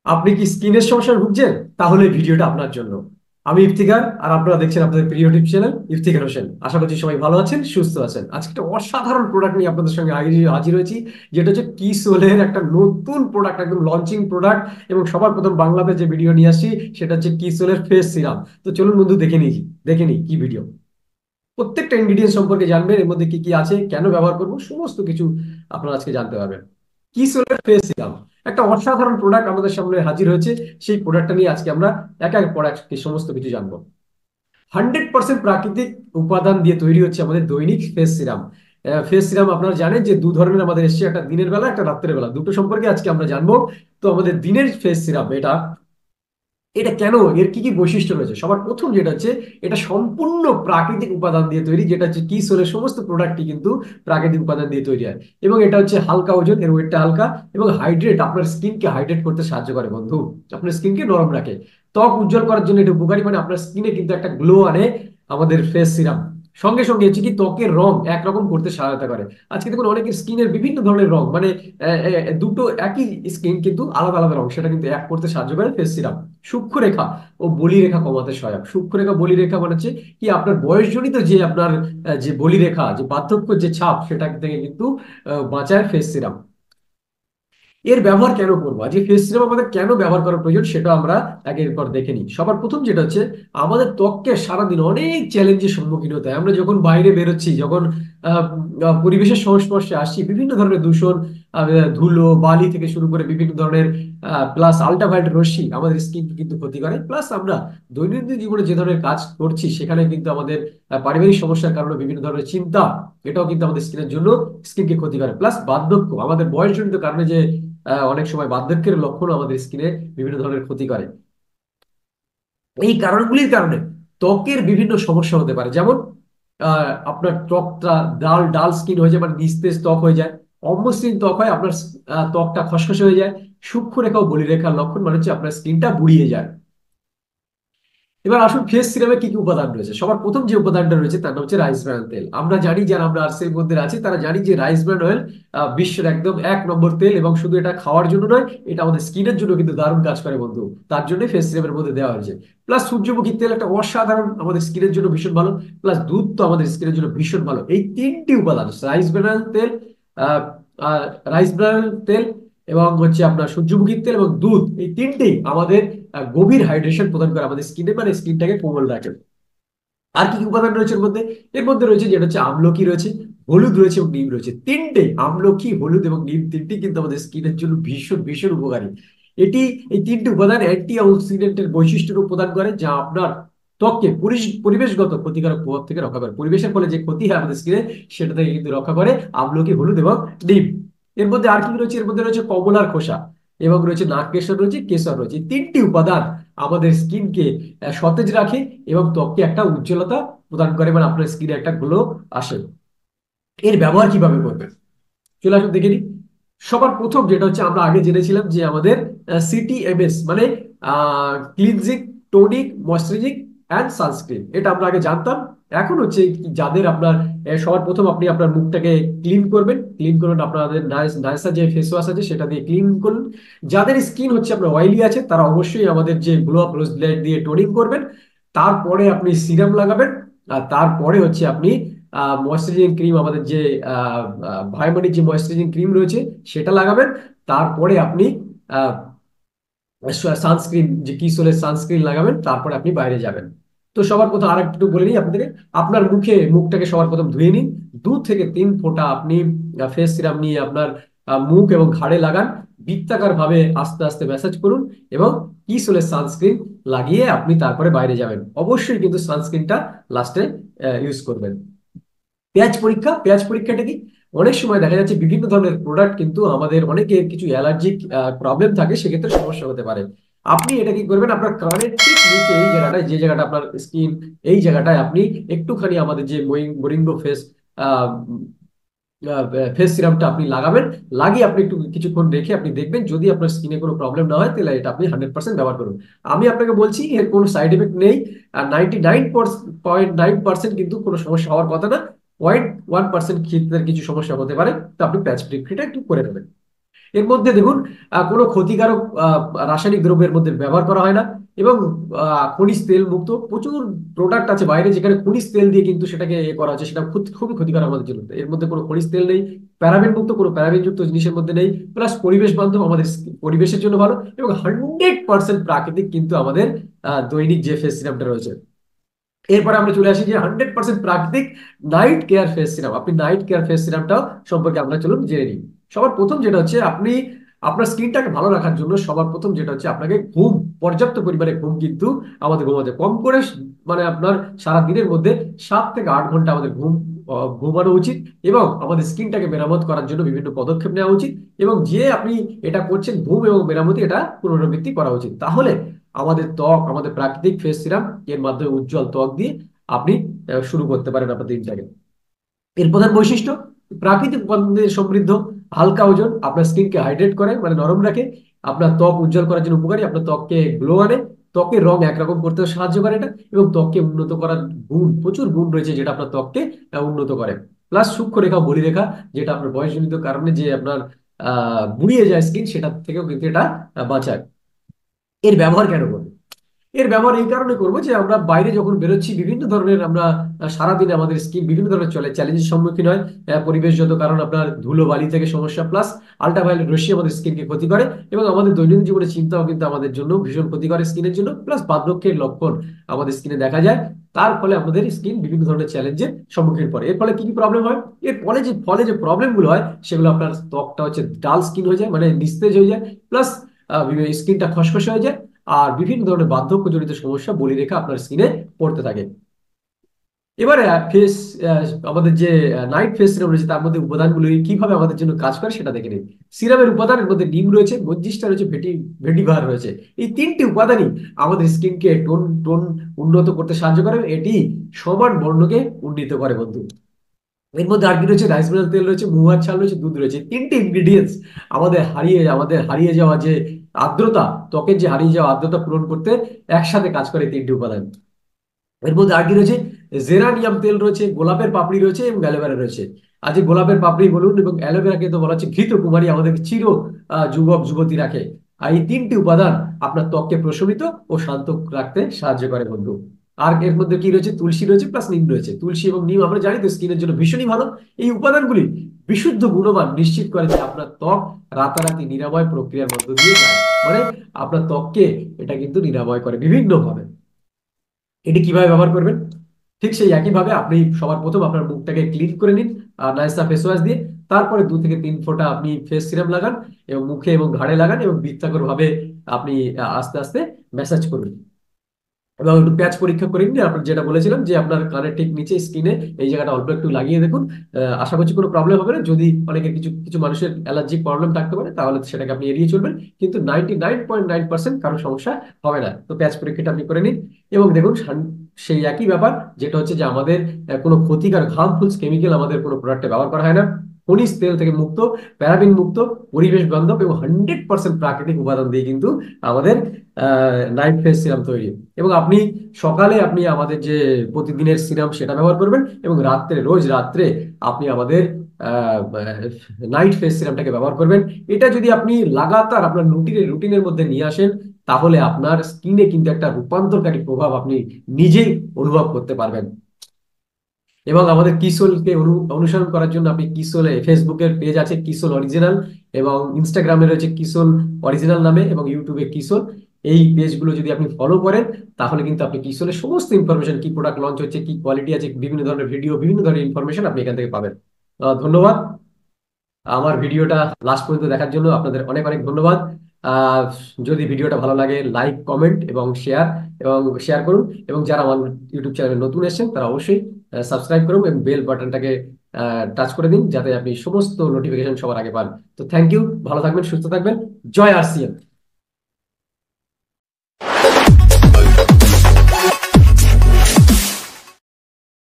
আপনি কি স্কিনের সমস্যায় ভুগছেন? তাহলে এই ভিডিওটা আপনার জন্য। আমি ইফতিকার, আর আপনারা দেখছেন আপনাদের প্রিয় ইউটিউব চ্যানেল ইফতিকার হোসেন। আশা করছি সবাই ভালো আছেন, সুস্থ আছেন। আজকে একটা অসাধারণ প্রোডাক্ট নিয়ে আপনাদের সঙ্গে হাজির হয়েছি, যেটা হচ্ছে কিসোলের একটা নতুন প্রোডাক্ট, একদম লঞ্চিং প্রোডাক্ট। এবং সবার প্রথম বাংলাতে যে ভিডিও নিয়ে আসছি সেটা হচ্ছে কিসোলের ফেস সিরাম। তো চলুন বন্ধু, দেখে নিই কি ভিডিও। প্রত্যেকটা ইনগ্রিডিয়েন্ট সম্পর্কে জানবেন, এর মধ্যে কি কি আছে, কেন ব্যবহার করবো, সমস্ত কিছু আপনারা আজকে জানতে পারবেন। কিসোলের ফেস সিরাম একটা অসাধারণ প্রোডাক্ট আমাদের সামনে হাজির হয়েছে। সেই প্রোডাক্টটা নিয়ে আজকে আমরা এক এক পর এক সমস্ত কিছু জানবো। 100% প্রাকৃতিক উপাদান দিয়ে তৈরি হচ্ছে আমাদের দৈনিক ফেস সিরাম। ফেস সিরাম আপনারা জানেন যে দু ধরনের আমাদের এসছে, একটা দিনের বেলা, একটা রাত্রের বেলা, দুটো সম্পর্কে আজকে আমরা জানবো। তো আমাদের দিনের ফেস সিরাম এটা, এটা কেন, এর কি কি বৈশিষ্ট্য রয়েছে। সবার প্রথম যেটা হচ্ছে, এটা সম্পূর্ণ প্রাকৃতিক উপাদান দিয়ে তৈরি, যেটা হচ্ছে কি সোলের সমস্ত প্রোডাক্টই কিন্তু প্রাকৃতিক উপাদান দিয়ে তৈরি হয়। এবং এটা হচ্ছে হালকা ওজন, এর ওয়েটটা হালকা, এবং হাইড্রেট, আপনার স্কিনকে হাইড্রেট করতে সাহায্য করে বন্ধু। আপনার স্কিনকে নরম রাখে, ত্বক উজ্জ্বল করার জন্য এটা উপকারী, মানে আপনার স্কিনে কিন্তু একটা গ্লো আনে আমাদের ফেস সিরাম। সঙ্গে সঙ্গে হচ্ছে কি, ত্বকের রং একরকম করতে সহায়তা করে। আজকে দেখুন অনেকের স্কিনের বিভিন্ন ধরনের রং, মানে দুটো একই স্কিন কিন্তু আলাদা আলাদা রং, সেটা কিন্তু এক করতে সাহায্য করে ফেস সিরাম। সূক্ষ্মরেখা ও বলিরেখা কমাতে সহায়ক। সূক্ষ্মরেখা বলিরেখা মানে হচ্ছে কি, আপনার বয়সজনিত যে আপনার যে বলিরেখা, যে পার্থক্য, যে ছাপ, সেটা থেকে কিন্তু বাঁচায় ফেস সিরাম। এর ব্যবহার কেন করবো, আজকে ফেস সিরাম আমাদের কেন ব্যবহার করার প্রয়োজন, সেটা আমরা একের পর দেখে নিই। সবার প্রথম যেটা হচ্ছে, আমাদের ত্বককে সারাদিন অনেক চ্যালেঞ্জের সম্মুখীন হতে হয়। আমরা যখন বাইরে বেরোচ্ছি, যখন আহ, পরিবেশের সংস্পর্শে আসছি, বিভিন্ন ধরনের দূষণ, ধুলো বালি থেকে শুরু করে বিভিন্ন ধরনের প্লাস আল্ট্রাভায়োলেট রশ্মি আমাদের স্কিন কিন্তু ক্ষতি করে। প্লাস আমরা দৈনন্দিন জীবনে যে ধরনের কাজ করছি, সেখানে কিন্তু আমাদের পারিবারিক সমস্যার কারণে বিভিন্ন ধরনের চিন্তা, এটাও কিন্তু আমাদের স্কিনের জন্য, স্কিনকে ক্ষতি করে। প্লাস বার্ধক্য, আমাদের বয়সজনিত কারণে যে অনেক সময় বার্ধক্যের লক্ষণ আমাদের স্কিনে বিভিন্ন ধরনের ক্ষতি করে। এই কারণগুলির কারণে ত্বকের বিভিন্ন সমস্যা হতে পারে, যেমন আপনার ত্বকটা ডাল ডাল স্কিন হয়ে যায়, মানে নিস্তেজ ত্বক হয়ে যায়। অমসৃণ ত্বক হয়, আপনার ত্বকটা খসখসে হয়ে যায়। সূক্ষ্মরেখা ও বলিরেখার লক্ষণ মানে হচ্ছে আপনার স্কিনটা বুড়িয়ে যায়। এবার আসুন, ফেস সিরামে কি কি উপাদান রয়েছে। সবার প্রথম যে উপাদানটা রয়েছে তার নাম হচ্ছে রাইস ব্র্যান তেল। আমরা জানি, যারা আমরা আর্টসের মধ্যে আছি তারা জানি যে রাইস ব্র্যান অয়েল বিশ্বের একদম 1 নম্বর তেল। এবং শুধু এটা খাওয়ার জন্য নয়, এটা আমাদের স্কিনের জন্য কিন্তু দারুণ কাজ করে বন্ধু। তার জন্য ফেস সিরামের মধ্যে দেওয়া হয়েছে। প্লাস সূর্যমুখী তেল একটা অসাধারণ, আমাদের স্কিনের জন্য ভীষণ ভালো। প্লাস দুধ তো আমাদের স্কিনের জন্য ভীষণ ভালো। এই তিনটি উপাদান, রাইস ব্র্যান তেল, আহ আহ, রাইস ব্র্যান তেল, এবং হচ্ছে আপনার সূর্যমুখীর তেল এবং দুধ, এই তিনটেই আমাদের গভীর হাইড্রেশন প্রদান করে আমাদের স্কিনে, মানে স্কিনটাকে কোমল রাখে। আর কি কি উপাদান রয়েছে এর মধ্যে? এর মধ্যে রয়েছে যেটা হচ্ছে আমলকি রয়েছে, হলুদ রয়েছে এবং নিম রয়েছে। তিনটে, আমলকি, হলুদ এবং নিম, তিনটি কিন্তু আমাদের স্কিনের জন্য ভীষণ ভীষণ উপকারী। এটি, এই তিনটি উপাদান অ্যান্টি অক্সিডেন্টের বৈশিষ্ট্য প্রদান করে, যা আপনার ত্বককে পরিবেশগত ক্ষতিকারক প্রভাব থেকে রক্ষা করে। পরিবেশের ফলে যে ক্ষতি হয় আমাদের স্কিনে, সেটা থেকে কিন্তু রক্ষা করে আমলকি, হলুদ এবং নিম। এর মধ্যে আর কি রয়েছে? এর মধ্যে রয়েছে কমলার খোসা, এবং রয়েছে নাক কেশর, রয়েছে কেশর রয়েছে। এই তিনটি উপাদান আমাদের স্কিনকে সতেজ রাখে এবং ত্বককে একটা উজ্জ্বলতা প্রদান করে, মানে আপনার স্কিনে একটা গ্লো আসে। এর ব্যবহার কিভাবে করবেন, চলে আসুন দেখে নিই। সবার প্রথম যেটা হচ্ছে, আমরা আগে জেনেছিলাম যে আমাদের সিটিএমএস মানে cleansing, tonic, moisturising and sunscreen, এটা আমরা আগে জানতাম। এখন হচ্ছে কি, যাদের আপনার সবার প্রথম আপনি আপনার মুখটাকে ক্লিন করুন আপনাদের নাইসা যে ফেস ওয়াশ আছে সেটা দিয়ে ক্লিন করুন। যাদের স্কিন হচ্ছে আপনার অয়েলি আছে, তারা অবশ্যই আমাদের যে গ্লো আপ রোজ দিয়ে টোনিং করবেন। তারপরে আপনি সিরাম লাগাবেন, আর তারপরে হচ্ছে আপনি ময়শ্চারাইজিং ক্রিম, আমাদের যে ভাইমানিক যে ময়শ্চারাইজিং ক্রিম রয়েছে সেটা লাগাবেন। তারপরে আপনি সানস্ক্রিন, যে কিসোলের সানস্ক্রিন লাগাবেন, তারপরে আপনি বাইরে যাবেন। তো সবার প্রথম আর একটু বলে নিই আপনাদের, আপনার মুখটাকে সবার প্রথম ধুয়ে নিন। 2 থেকে 3 ফোঁটা আপনি ফেস সিরাম নিয়ে আপনার মুখ এবং ঘাড়ে লাগান। বৃত্তাকার ভাবে আস্তে আস্তে ম্যাসাজ করুন, এবং কিসোলের সানস্ক্রিন লাগিয়ে আপনি তারপরে বাইরে যাবেন। অবশ্যই কিন্তু সানস্ক্রিনটা লাস্টে ইউজ করবেন। পেঁয়াজ পরীক্ষাটা কি? অনেক সময় দেখা যাচ্ছে বিভিন্ন ধরনের প্রোডাক্ট কিন্তু আমাদের অনেকের কিছু অ্যালার্জিক প্রবলেম থাকে, সেক্ষেত্রে সমস্যা হতে পারে। আপনি এটা কি করবেন, আপনার কানের ঠিক নিচে এই জায়গাটায়, যে জায়গাটা আপনার স্কিন, এই জায়গাটায় আপনি একটুখানি আমাদের যে মরিঙ্গো ফেস সিরামটা আপনি লাগাবেন। লাগিয়ে আপনি একটু কিছুক্ষণ রেখে আপনি দেখবেন, যদি আপনার স্কিনে কোনো প্রবলেম না হয়, তাহলে এটা আপনি 100% ব্যবহার করুন। আমি আপনাকে বলছি এর কোনো সাইড এফেক্ট নেই। আর 99.9% কিন্তু কোনো সমস্যা হওয়ার কথা না। 0.1% ক্ষেত্রে কিছু সমস্যা হতে পারে, তো আপনি প্যাচ পরীক্ষাটা একটু করে নেবেন। এর মধ্যে দেখুন কোনো ক্ষতিকারক রাসায়নিক দ্রব্যের মধ্যে ব্যবহার করা হয় না, এবং খনিজ তেল মুক্ত প্রচুর প্রোডাক্ট আছে বাইরে যেখানে খনিজ তেল দিয়ে কিন্তু সেটাকে করা হচ্ছে, সেটা খুবই ক্ষতিকর আমাদের জন্য। এর মধ্যে কোনো খনিজ তেল নেই, প্যারাবেন মুক্ত কোনো প্যারাবেন যুক্ত জিনিসের মধ্যে নেই, প্লাস পরিবেশ বান্ধব, আমাদের পরিবেশের জন্য ভালো, এবং 100% প্রাকৃতিক কিন্তু আমাদের দৈনিক যে ফেস সিরামটা রয়েছে। এরপরে আমরা চলে আসি যে 100% প্রাকৃতিক নাইট কেয়ার ফেস সিরাম। আপনি নাইট কেয়ার ফেস সিরামটাও সম্পর্কে আমরা চলুন জেনে নিই। সবার প্রথম যেটা হচ্ছে, আপনি আপনার স্কিনটাকে ভালো রাখার জন্য সবার প্রথম যেটা হচ্ছে আপনাকে ঘুম, পর্যাপ্ত পরিমাণে ঘুম কিন্তু আমাদের ঘুমাতে কম করে, মানে আপনার সারা দিনের মধ্যে 7 থেকে 8 ঘন্টা আমাদের ঘুমানো উচিত, এবং আমাদের স্কিনটাকে মেরামত করার জন্য বিভিন্ন পদক্ষেপ নেওয়া উচিত, এবং যে আপনি এটা করছেন ঘুম এবং মেরামতি এটা পুনরাবৃত্তি করা উচিত। তাহলে আমাদের ত্বক, আমাদের প্রাকৃতিক ফেস সিরাম এর মাধ্যমে উজ্জ্বল ত্বক দিয়ে আপনি শুরু করতে পারেন আপনার দিনটাকে। এর প্রধান বৈশিষ্ট্য, প্রাকৃতিক উপাদানে সমৃদ্ধ, হালকা ওজন, আপনার স্কিনকে হাইড্রেট করে মানে নরম রাখে, আপনার ত্বক উজ্জ্বল করার জন্য উপকারী, আপনার ত্বককে গ্লো আনে, ত্বকের রং একরকম করতে সাহায্য করে এটা, এবং ত্বককে উন্নত করার প্রচুর গুণ রয়েছে যেটা আপনার ত্বককে উন্নত করে। প্লাস সূক্ষ্ম রেখা, বলিরেখা, যেটা আপনার বয়সজনিত কারণে যে আপনার বুড়িয়ে যায় স্কিন, সেটা থেকেও কিন্তু এটা বাঁচায়। এর ব্যবহার কেন করবে? এর ব্যবহার এই কারণে করবো যে আমরা বাইরে যখন বেরোচ্ছি বিভিন্ন ধরনের আমরা সারাদিনে আমাদের স্কিন বিভিন্ন ধরনের চ্যালেঞ্জের সম্মুখীন হয়, পরিবেশগত কারণ, আপনার ধুলো বালি থেকে সমস্যা, প্লাস আল্ট্রাভায়োলেট রশ্মি আমাদের স্কিনকে ক্ষতি করে, এবং আমাদের দৈনন্দিন জীবনে চিন্তাও কিন্তু আমাদের জন্য ভীষণ ক্ষতি করে স্কিনের জন্য, প্লাস বার্ধক্যের লক্ষণ আমাদের স্কিনে দেখা যায়। তার ফলে আমাদের স্কিন বিভিন্ন ধরনের চ্যালেঞ্জের সম্মুখীন পড়ে। এর ফলে কি কি প্রবলেম হয়? এর ফলে যে প্রবলেমগুলো হয় সেগুলো, আপনার ত্বকটা হচ্ছে ডাল স্কিন হয়ে যায়, মানে নিস্তেজ হয়ে যায়, প্লাস স্কিনটা খসখসে হয়ে যায়, আর বিভিন্ন ধরনের বার্ধক্যজনিত সমস্যা, বলিরেখা আপনার স্কিনে পড়তে থাকে। এবারে ফেস আমাদের যে নাইট ফেস সিরাম রয়েছে তার মধ্যে উপাদানগুলো কিভাবে আমাদের জন্য কাজ করে সেটা দেখে নিন। সিরামের উপাদানের মধ্যে নিম রয়েছে, মঞ্জিষ্ঠা রয়েছে, ভেটিভার রয়েছে। এই তিনটি উপাদানই আমাদের স্কিনকে টোন টোন উন্নত করতে সাহায্য করে, এটি সমান বর্ণকে উন্নীত করে বন্ধু। এর মধ্যে আর কি রয়েছে? রাইস ব্রান তেল রয়েছে, মহুয়ার ছাল রয়েছে, দুধ রয়েছে। তিনটি ইনগ্রিডিয়েন্টস আমাদের হারিয়ে যাওয়া যে আর্দ্রতা, ত্বকের যে হারিয়ে যাওয়া আর্দ্রতা পূরণ করতে একসাথে কাজ করে তিনটি উপাদান। এর মধ্যে আর কি রয়েছে? জেরানিয়াম তেল রয়েছে, গোলাপের পাপড়ি রয়েছে, এবং অ্যালোভেরা রয়েছে। আজ এই গোলাপের পাপড়ি বলুন এবং অ্যালোভেরাকে তো বলা হচ্ছে ঘৃত কুমারী, আমাদের চির যুবক যুবতী রাখে। আর এই তিনটি উপাদান আপনার ত্বককে প্রশমিত ও শান্ত রাখতে সাহায্য করে বন্ধু। আর এর মধ্যে কি রয়েছে? তুলসী রয়েছে, প্লাস নিম রয়েছে। তুলসী এবং নিম আমরা জানি তো স্কিনের জন্য ভীষণই ভালো। এই উপাদানগুলি বিশুদ্ধ গুণমান নিশ্চিত করে যে আপনার ত্বক রাতারাতি নিরাময় প্রক্রিয়ার মধ্য দিয়ে যায়, মানে আপনার ত্বককে এটা কিন্তু নিরাময় করে বিভিন্ন ভাবে। এটি কিভাবে ব্যবহার করবেন? ঠিক সেই একইভাবে আপনি সবার প্রথম আপনার মুখটাকে ক্লিন করে নিন নাইসা ফেস ওয়াশ দিয়ে। তারপরে 2 থেকে 3 ফোঁটা আপনি ফেস সিরাম লাগান, এবং মুখে এবং ঘাড়ে লাগান, এবং বৃত্তাকার ভাবে আপনি আস্তে আস্তে ম্যাসাজ করুন, এবং একটু প্যাচ পরীক্ষা করে নিন। আপনার যেটা বলেছিলাম যে আপনার কানের ঠিক নিচে স্কিনে এই জায়গাটা অল্প একটু লাগিয়ে দেখুন। আশা করছি কোনো প্রবলেম হবে না। যদি অনেকের কিছু কিছু মানুষের অ্যালার্জিক প্রবলেম থাকতে পারে তাহলে সেটাকে আপনি এড়িয়ে চলবেন, কিন্তু 99.9% কারো সমস্যা হবে না। তো প্যাচ পরীক্ষাটা আপনি করে নিন, এবং দেখুন সেই একই ব্যাপার, যেটা হচ্ছে যে আমাদের কোনো ক্ষতিকারক হার্মফুল কেমিক্যাল আমাদের কোনো প্রোডাক্টে ব্যবহার করা হয় না, খনিজ তেল থেকে মুক্ত, প্যারাবিন মুক্ত, পরিবেশ বান্ধব, এবং 100% প্রাকৃতিক উপাদান দিয়ে কিন্তু আমাদের নাইট ফেস সিরাম তৈরি। এবং আপনি সকালে আপনি আমাদের যে প্রতিদিনের সিরাম সেটা ব্যবহার করবেন, এবং রোজ রাত্রে আপনি আমাদের নাইট ফেস সিরামটাকে ব্যবহার করবেন। এটা যদি আপনি লাগাতার আপনার রুটিনের মধ্যে নিয়ে আসেন, তাহলে আপনার স্কিনে কিন্তু একটা রূপান্তরকারী প্রভাব আপনি নিজেই অনুভব করতে পারবেন। এবং আমাদের কিসোলকে অনুসরণ করার জন্য আপনি কিসোল ফেসবুকের পেজ আছে কিসোল অরিজিনাল, এবং ইনস্টাগ্রামে রয়েছে কিসোল অরিজিনাল নামে, এবং ইউটিউবে কিসোল। এই পেজগুলো যদি আপনি ফলো করেন তাহলে কিন্তু আপনি কিসোলের সমস্ত ইনফরমেশন, কি প্রোডাক্ট লঞ্চ হচ্ছে, কি কোয়ালিটি আছে, বিভিন্ন ধরনের ভিডিও, বিভিন্ন ধরনের ইনফরমেশন আপনি এখান থেকে পাবেন। ধন্যবাদ আমার ভিডিওটা লাস্ট পর্যন্ত দেখার জন্য, আপনাদের অনেক অনেক ধন্যবাদ। আহ, যদি ভিডিওটা ভালো লাগে লাইক, কমেন্ট এবং শেয়ার করুন, এবং যারা আমার ইউটিউব চ্যানেলে নতুন এসেছেন তারা অবশ্যই সাবস্ক্রাইব করুন এবং বেল বাটনটাকে টাচ করে দিন যাতে আপনি সমস্ত নোটিফিকেশন সবার আগে পান। তো থ্যাংক ইউ, ভালো থাকবেন, সুস্থ থাকবেন। জয় আরসিএম।